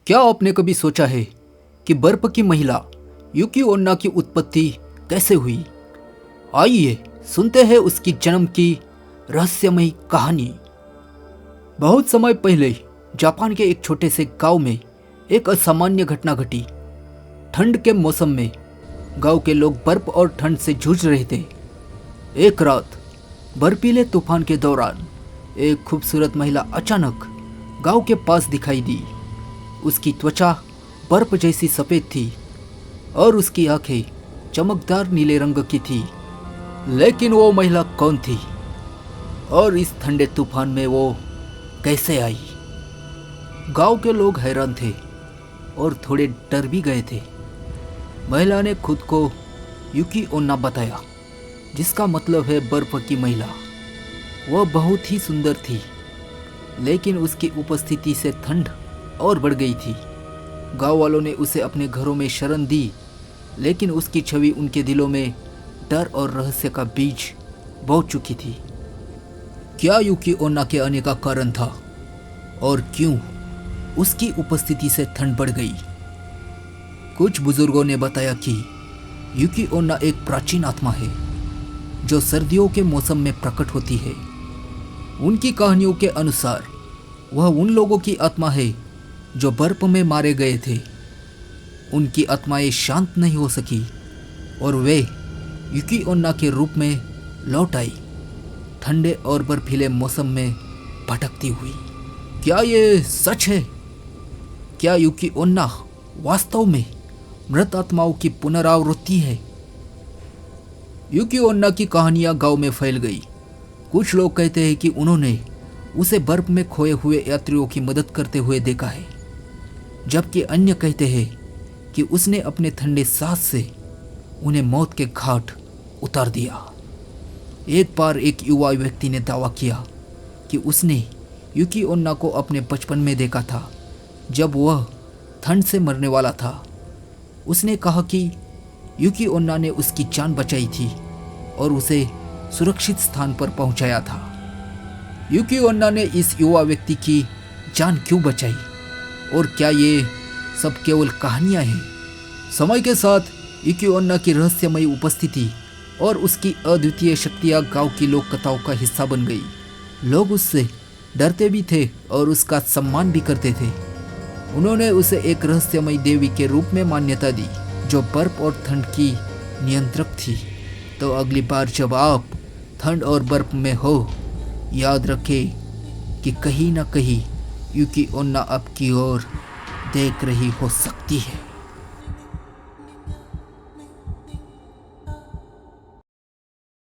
क्या आपने कभी सोचा है कि बर्फ की महिला युकी ओन्ना की उत्पत्ति कैसे हुई? आइए सुनते हैं उसकी जन्म की रहस्यमयी कहानी। बहुत समय पहले जापान के एक छोटे से गांव में एक असामान्य घटना घटी। ठंड के मौसम में गांव के लोग बर्फ और ठंड से जूझ रहे थे। एक रात बर्फीले तूफान के दौरान एक खूबसूरत महिला अचानक गांव के पास दिखाई दी। उसकी त्वचा बर्फ जैसी सफ़ेद थी और उसकी आंखें चमकदार नीले रंग की थी। लेकिन वो महिला कौन थी और इस ठंडे तूफान में वो कैसे आई? गांव के लोग हैरान थे और थोड़े डर भी गए थे। महिला ने खुद को युकी ओन्ना बताया, जिसका मतलब है बर्फ की महिला। वह बहुत ही सुंदर थी, लेकिन उसकी उपस्थिति से ठंड और बढ़ गई थी। गांव वालों ने उसे अपने घरों में शरण दी, लेकिन उसकी छवि उनके दिलों में डर और रहस्य का बीज बो चुकी थी। क्या युकी ओन्ना के आने का कारण था और क्यों उसकी उपस्थिति से ठंड बढ़ गई? कुछ बुजुर्गों ने बताया कि युकी ओन्ना एक प्राचीन आत्मा है जो सर्दियों के मौसम में प्रकट होती है। उनकी कहानियों के अनुसार वह उन लोगों की आत्मा है जो बर्फ में मारे गए थे। उनकी आत्माएं शांत नहीं हो सकी और वे युकी ओन्ना के रूप में लौट आई, ठंडे और बर्फीले मौसम में भटकती हुई। क्या ये सच है? क्या युकी ओन्ना वास्तव में मृत आत्माओं की पुनरावृत्ति है? युकी ओन्ना की कहानियां गांव में फैल गई। कुछ लोग कहते हैं कि उन्होंने उसे बर्फ में खोए हुए यात्रियों की मदद करते हुए देखा है, जबकि अन्य कहते हैं कि उसने अपने ठंडे सांस से उन्हें मौत के घाट उतार दिया। एक बार एक युवा व्यक्ति ने दावा किया कि उसने युकी ओन्ना को अपने बचपन में देखा था, जब वह ठंड से मरने वाला था। उसने कहा कि युकी ओन्ना ने उसकी जान बचाई थी और उसे सुरक्षित स्थान पर पहुंचाया था। युकी ओन्ना ने इस युवा व्यक्ति की जान क्यों बचाई और क्या ये सब केवल कहानियां हैं? समय के साथ युकी ओन्ना की रहस्यमयी उपस्थिति और उसकी अद्वितीय शक्तियां गांव की लोक कथाओं का हिस्सा बन गई। लोग उससे डरते भी थे और उसका सम्मान भी करते थे। उन्होंने उसे एक रहस्यमयी देवी के रूप में मान्यता दी, जो बर्फ और ठंड की नियंत्रक थी। तो अगली बार जब आप ठंड और बर्फ में हो, याद रखें कि कहीं ना कहीं युकी ओन्ना आपकी ओर देख रही हो सकती है।